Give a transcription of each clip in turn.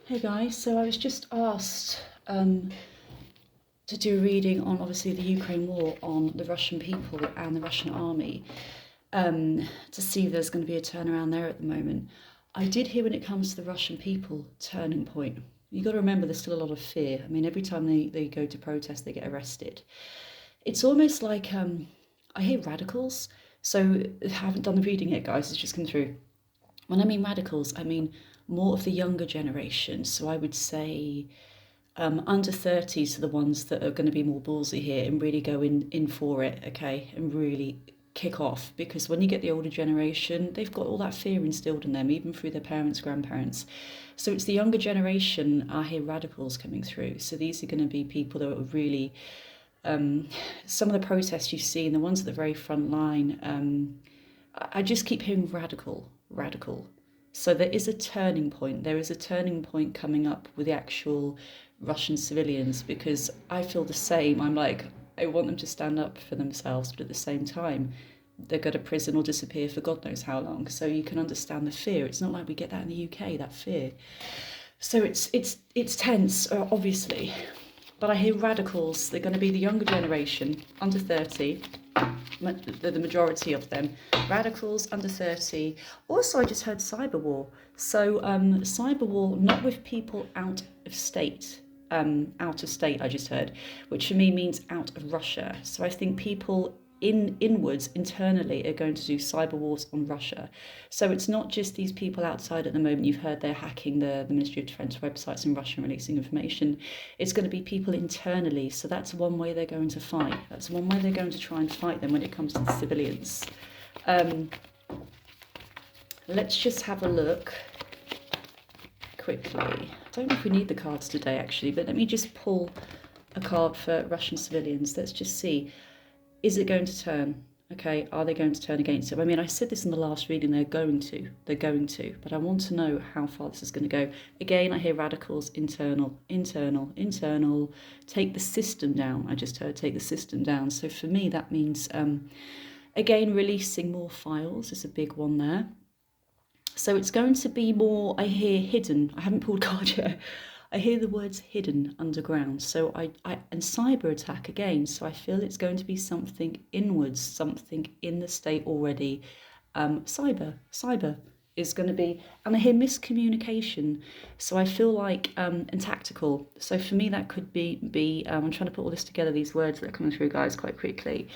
Hey guys, so I was just asked to do a reading on obviously the Ukraine war, on the Russian people and the Russian army, to see if there's going to be a turnaround there at the moment. I did hear when it comes to the Russian people, turning point. You got to remember there's still a lot of fear. I mean, every time they go to protest, they get arrested. It's almost like I hear radicals. So I haven't done the reading yet, guys. It's just come through. When I mean radicals, I mean more of the younger generation. So I would say under 30s are the ones that are going to be more ballsy here and really go in for it, okay, and really kick off. Because when you get the older generation, they've got all that fear instilled in them, even through their parents, grandparents. So it's the younger generation, I hear radicals coming through. So these are going to be people that are really, some of the protests you see and the ones at the very front line, I just keep hearing radical, radical. So there is a turning point. There is a turning point coming up with the actual Russian civilians, because I feel the same. I'm like, I want them to stand up for themselves, but at the same time, they go to prison or disappear for God knows how long. So you can understand the fear. It's not like we get that in the UK, that fear. So it's tense, obviously. But I hear radicals. They're going to be the younger generation, under 30, the majority of them. Radicals under 30. Also, I just heard cyber war. So cyber war, not with people out of state. I just heard, which for me means out of Russia. So I think people inwards internally are going to do cyber wars on Russia. So it's not just these people outside at the moment. You've heard they're hacking the Ministry of Defence websites in Russia and releasing information. It's going to be people internally. So that's one way they're going to fight. That's one way they're going to try and fight them when it comes to the civilians. Let's just have a look quickly. I don't know if we need the cards today actually, but let me just pull a card for Russian civilians. Let's just see. Is it going to turn? Okay, are they going to turn against it? I mean, I said this in the last reading, they're going to, but I want to know how far this is going to go. Again, I hear radicals, internal, take the system down. I just heard take the system down. So for me, that means, again, releasing more files is a big one there. So it's going to be more, I hear hidden. I haven't pulled card yet. I hear the words hidden underground. So and cyber attack again. So I feel it's going to be something inwards, something in the state already. Cyber is going to be, and I hear miscommunication. So I feel like, and tactical. So for me, that could be I'm trying to put all this together, these words that are coming through, guys, quite quickly.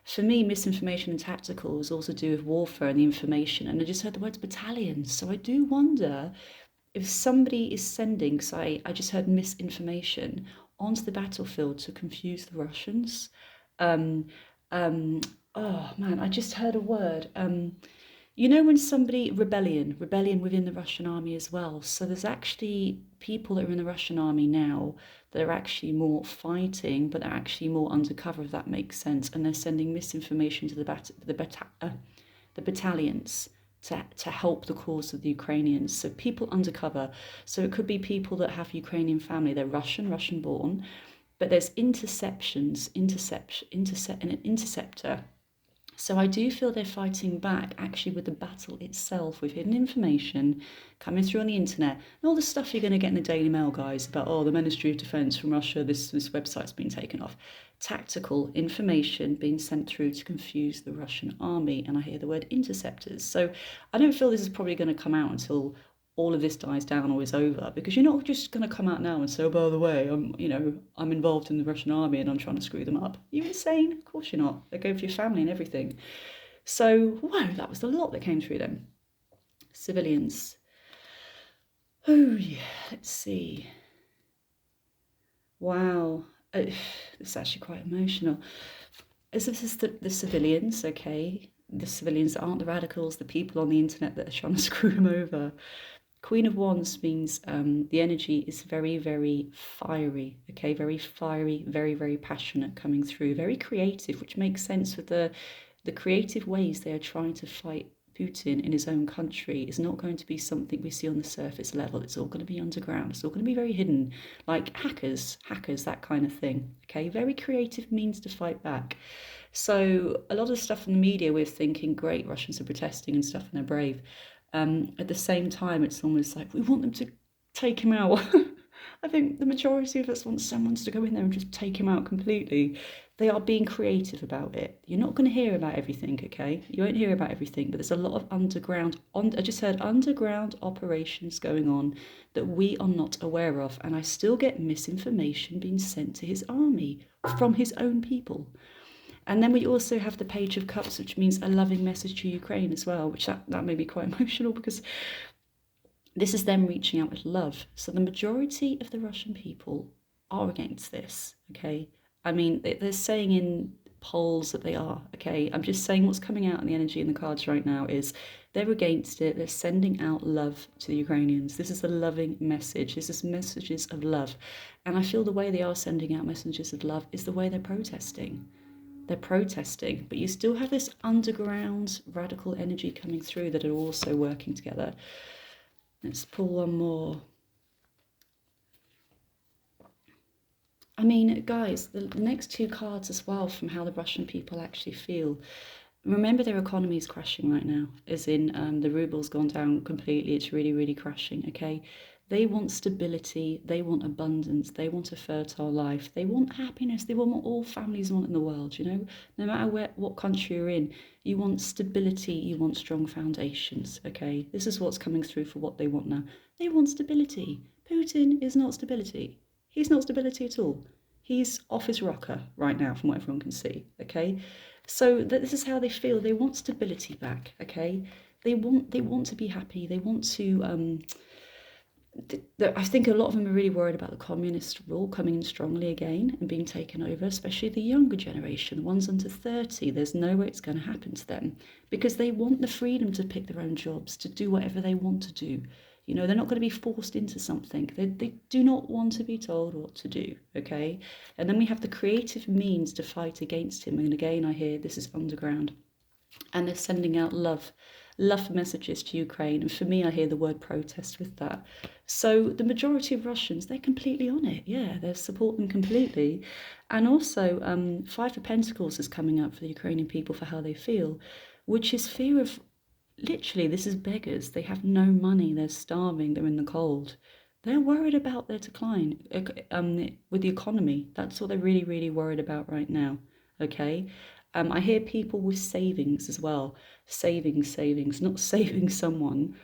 For me, misinformation and tactical is also to do with warfare and the information. And I just heard the words battalions. So I do wonder if somebody is sending, so I just heard misinformation onto the battlefield to confuse the Russians. Um, oh man, I just heard a word. You know when somebody, rebellion within the Russian army as well. So there's actually people that are in the Russian army now that are actually more fighting, but are actually more undercover, if that makes sense. And they're sending misinformation to the battalions to help the cause of the Ukrainians. So people undercover. So it could be people that have Ukrainian family. They're Russian born, but there's an interceptor. So I do feel they're fighting back actually with the battle itself, with hidden information coming through on the internet. And all the stuff you're going to get in the Daily Mail, guys, about, oh, the Ministry of Defence from Russia, this website's been taken off. Tactical information being sent through to confuse the Russian army. And I hear the word interceptors. So I don't feel this is probably going to come out until all of this dies down or is over, because you're not just going to come out now and say, oh, by the way, I'm involved in the Russian army and I'm trying to screw them up. You're insane? Of course you're not. They go for your family and everything. So, wow, that was a lot that came through them. Civilians. Oh, yeah, let's see. Wow, it's actually quite emotional. As this is the civilians, okay? The civilians aren't the radicals, the people on the internet that are trying to screw them over. Queen of Wands means the energy is very, very fiery, okay? Very fiery, very, very passionate coming through. Very creative, which makes sense with the creative ways they are trying to fight Putin in his own country is not going to be something we see on the surface level. It's all going to be underground. It's all going to be very hidden, like hackers, that kind of thing, okay? Very creative means to fight back. So a lot of the stuff in the media, we're thinking, great, Russians are protesting and stuff and they're brave. At the same time, it's almost like we want them to take him out. I think the majority of us want someone to go in there and just take him out completely. They are being creative about it. You're not going to hear about everything, okay? You won't hear about everything, but there's a lot of I just heard underground operations going on that we are not aware of. And I still get misinformation being sent to his army from his own people. And then we also have the Page of Cups, which means a loving message to Ukraine as well, which that made me quite emotional because this is them reaching out with love. So the majority of the Russian people are against this, okay? I mean, they're saying in polls that they are, okay? I'm just saying what's coming out in the energy in the cards right now is they're against it. They're sending out love to the Ukrainians. This is a loving message. This is messages of love. And I feel the way they are sending out messages of love is the way they're protesting. They're protesting, but you still have this underground radical energy coming through that are also working together. Let's pull one more. I mean, guys, the next two cards as well from how the Russian people actually feel. Remember, their economy is crashing right now, as in the ruble's gone down completely. It's really, really crashing, okay? They want stability. They want abundance. They want a fertile life. They want happiness. They want what all families want in the world, you know? No matter what country you're in, you want stability. You want strong foundations, okay? This is what's coming through for what they want now. They want stability. Putin is not stability. He's not stability at all. He's off his rocker right now from what everyone can see, okay? So this is how they feel. They want stability back, okay? They want to be happy. They want to I think a lot of them are really worried about the communist rule coming in strongly again and being taken over, especially the younger generation, the ones under 30. There's no way it's going to happen to them because they want the freedom to pick their own jobs, to do whatever they want to do. You know, they're not going to be forced into something. They do not want to be told what to do, okay? And then we have the creative means to fight against him. And again, I hear this is underground. And they're sending out love messages to Ukraine. And for me, I hear the word protest with that. So the majority of Russians, they're completely on it. Yeah, they support them completely. And also, Five of Pentacles is coming up for the Ukrainian people for how they feel, which is fear of, literally, this is beggars. They have no money. They're starving. They're in the cold. They're worried about their decline with the economy. That's what they're really, really worried about right now. Okay. I hear people with savings as well. Savings, not saving someone,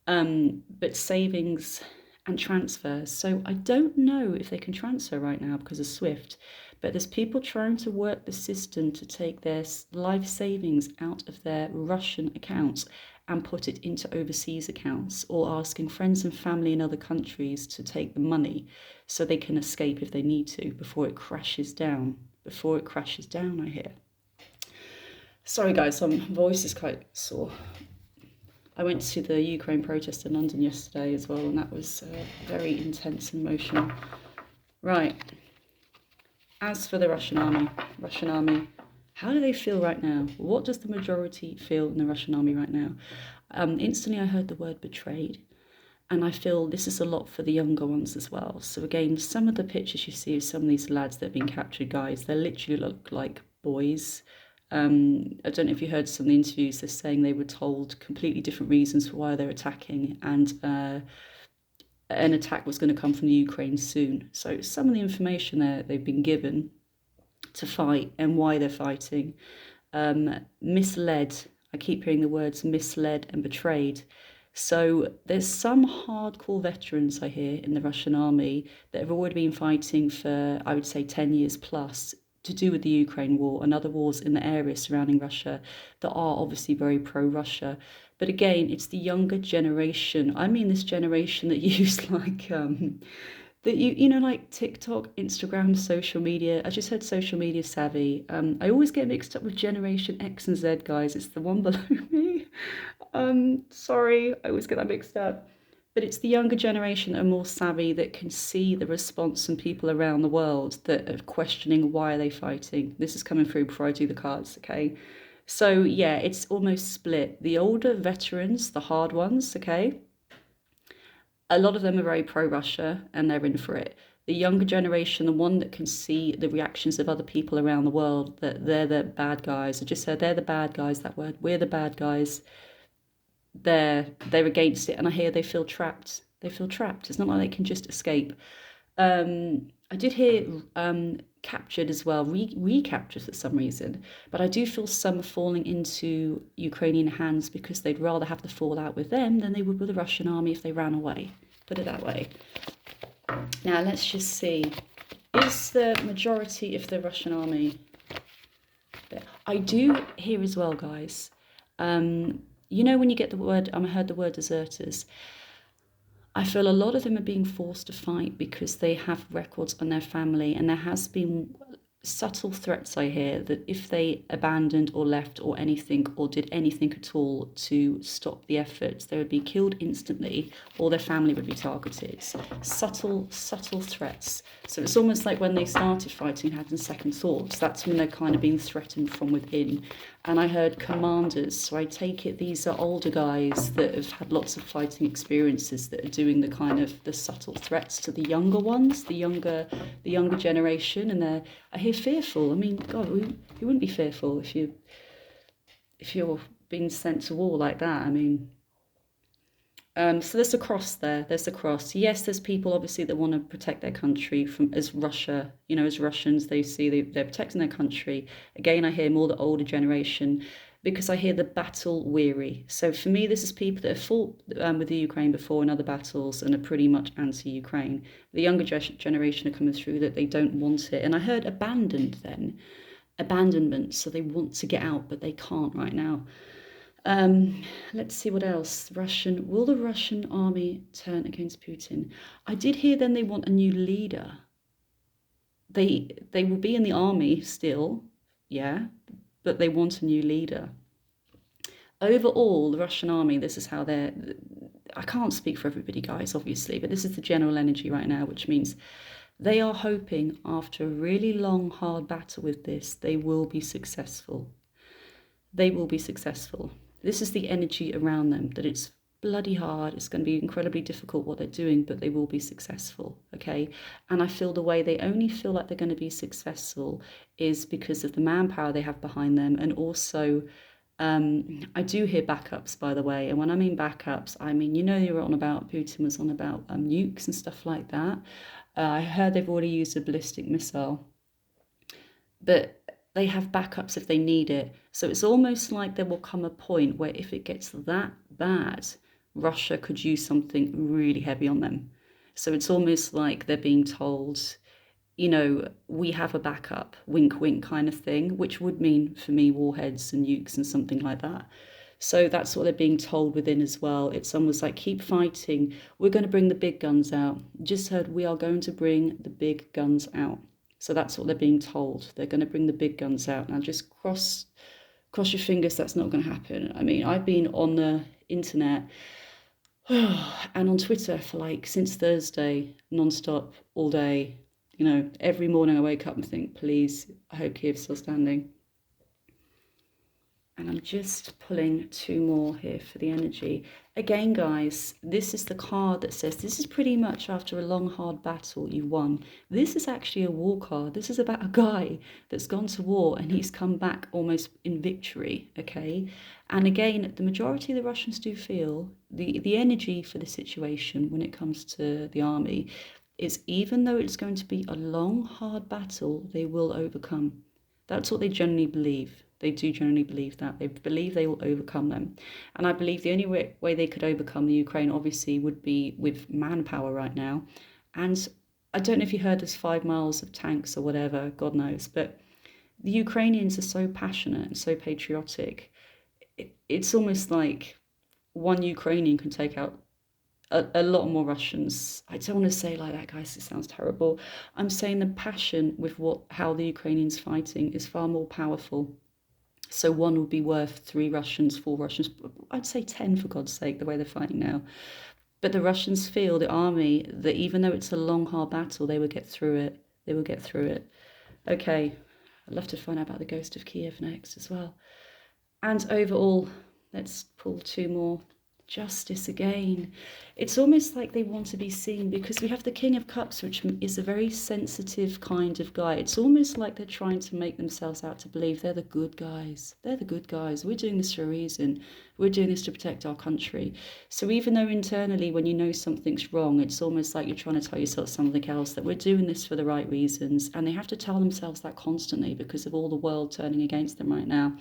but savings and transfers. So I don't know if they can transfer right now because of Swift, but there's people trying to work the system to take their life savings out of their Russian accounts and put it into overseas accounts, or asking friends and family in other countries to take the money so they can escape if they need to before it crashes down. Before it crashes down, I hear. Sorry guys, my voice is quite sore. I went to the Ukraine protest in London yesterday as well, and that was very intense and emotional. Right. As for the Russian army, how do they feel right now? What does the majority feel in the Russian army right now? Instantly I heard the word betrayed, and I feel this is a lot for the younger ones as well. So again, some of the pictures you see of some of these lads that have been captured, guys, they literally look like boys. I don't know if you heard some of the interviews, they're saying they were told completely different reasons for why they're attacking, and an attack was going to come from the Ukraine soon. So some of the information they've been given to fight and why they're fighting, misled. I keep hearing the words misled and betrayed. So there's some hardcore veterans I hear in the Russian army that have already been fighting for, I would say, 10 years plus, to do with the Ukraine war and other wars in the area surrounding Russia that are obviously very pro-Russia. But again, it's the younger generation. I mean this generation that use like, that you know, like TikTok, Instagram, social media. I just heard social media savvy. I always get mixed up with Generation X and Z, guys. It's the one below me. Sorry, I always get that mixed up. But it's the younger generation that are more savvy, that can see the response from people around the world that are questioning why are they fighting. This is coming through before I do the cards, okay? So yeah, it's almost split. The older veterans, the hard ones, okay? A lot of them are very pro-Russia and they're in for it. The younger generation, the one that can see the reactions of other people around the world, that they're the bad guys. I just said they're the bad guys, that word. We're the bad guys. They're against it, and I hear they feel trapped. They feel trapped. It's not like they can just escape. I did hear captured as well, recaptured for some reason, but I do feel some falling into Ukrainian hands because they'd rather have the fallout with them than they would with the Russian army if they ran away. Put it that way. Now let's just see. Is the majority of the Russian army there? I do hear as well, guys. You know when you get the word, I heard the word deserters. I feel a lot of them are being forced to fight because they have records on their family, and there has been subtle threats I hear that if they abandoned or left or anything or did anything at all to stop the efforts, they would be killed instantly or their family would be targeted. Subtle threats. So it's almost like when they started fighting, having second thoughts, that's when they're kind of being threatened from within. And I heard commanders, so I take it these are older guys that have had lots of fighting experiences that are doing the kind of the subtle threats to the younger ones, the younger generation, and I hear fearful. I mean, God, who wouldn't be fearful if you're being sent to war like that? I mean, so there's a cross there. There's a cross. Yes, there's people obviously that want to protect their country from, as Russia, as Russians, they see they're protecting their country. Again, I hear more the older generation because I hear the battle weary. So for me, this is people that have fought with the Ukraine before in other battles and are pretty much anti-Ukraine. The younger generation are coming through that they don't want it. And I heard abandoned then, abandonment. So they want to get out, but they can't right now. Let's see what else. Will the Russian army turn against Putin? I did hear then they want a new leader. They will be in the army still, yeah, but they want a new leader. Overall, the Russian army, this is how I can't speak for everybody, guys, obviously, but this is the general energy right now, which means they are hoping after a really long, hard battle with this, they will be successful. They will be successful. This is the energy around them, that it's bloody hard, it's going to be incredibly difficult what they're doing, but they will be successful, okay? And I feel the way they only feel like they're going to be successful is because of the manpower they have behind them, and also I do hear backups, by the way, and when I mean backups, I mean, you were on about, Putin was on about nukes and stuff like that. I heard they've already used a ballistic missile, but they have backups if they need it. So it's almost like there will come a point where if it gets that bad, Russia could use something really heavy on them. So it's almost like they're being told, we have a backup, wink, wink kind of thing, which would mean for me warheads and nukes and something like that. So that's what they're being told within as well. It's almost like, keep fighting. We're going to bring the big guns out. Just heard we are going to bring the big guns out. So that's what they're being told. They're going to bring the big guns out. Now just cross your fingers that's not going to happen. I mean, I've been on the internet and on Twitter for since Thursday, non-stop, all day. Every morning I wake up and think, please, I hope Kiev's still standing. And I'm just pulling two more here for the energy. Again, guys, this is the card that says this is pretty much after a long, hard battle, you won. This is actually a war card. This is about a guy that's gone to war and he's come back almost in victory, okay? And again, the majority of the Russians do feel the energy for the situation when it comes to the army is, even though it's going to be a long, hard battle, they will overcome. That's what they generally believe. They do generally believe that. They believe they will overcome them. And I believe the only way they could overcome the Ukraine, obviously, would be with manpower right now. And I don't know if you heard there's 5 miles of tanks or whatever, God knows. But the Ukrainians are so passionate and so patriotic. It's almost like one Ukrainian can take out a lot more Russians. I don't want to say like that, guys. It sounds terrible. I'm saying the passion with how the Ukrainians fighting is far more powerful. So one would be worth 3 Russians, 4 Russians. I'd say 10 for God's sake, the way they're fighting now. But the Russians feel, the army, that even though it's a long, hard battle, they will get through it. They will get through it. Okay, I'd love to find out about the ghost of Kiev next as well. And overall, let's pull 2 more justice again. It's almost like they want to be seen, because we have the King of Cups, which is a very sensitive kind of guy. It's almost like they're trying to make themselves out to believe they're the good guys. They're the good guys. We're doing this for a reason. We're doing this to protect our country. So even though internally, when you know something's wrong, it's almost like you're trying to tell yourself something else, that we're doing this for the right reasons. And they have to tell themselves that constantly because of all the world turning against them right now.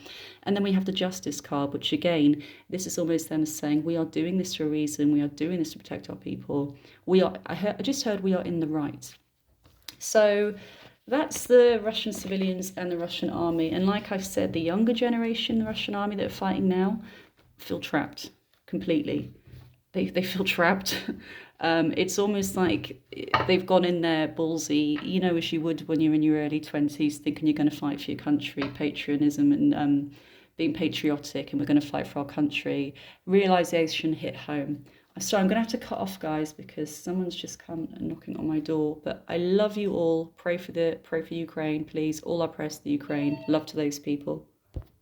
And then we have the Justice card, which again, this is almost them saying, we are doing this for a reason. We are doing this to protect our people. We are. I just heard we are in the right. So that's the Russian civilians and the Russian army. And like I've said, the younger generation, the Russian army that are fighting now, feel trapped completely. They feel trapped. It's almost like they've gone in there ballsy, as you would when you're in your early 20s, thinking you're going to fight for your country, patriotism and being patriotic, and we're going to fight for our country. Realization hit home. So I'm going to have to cut off, guys, because someone's just come and knocking on my door. But I love you all. Pray for Ukraine, please. All our prayers to the Ukraine. Love to those people.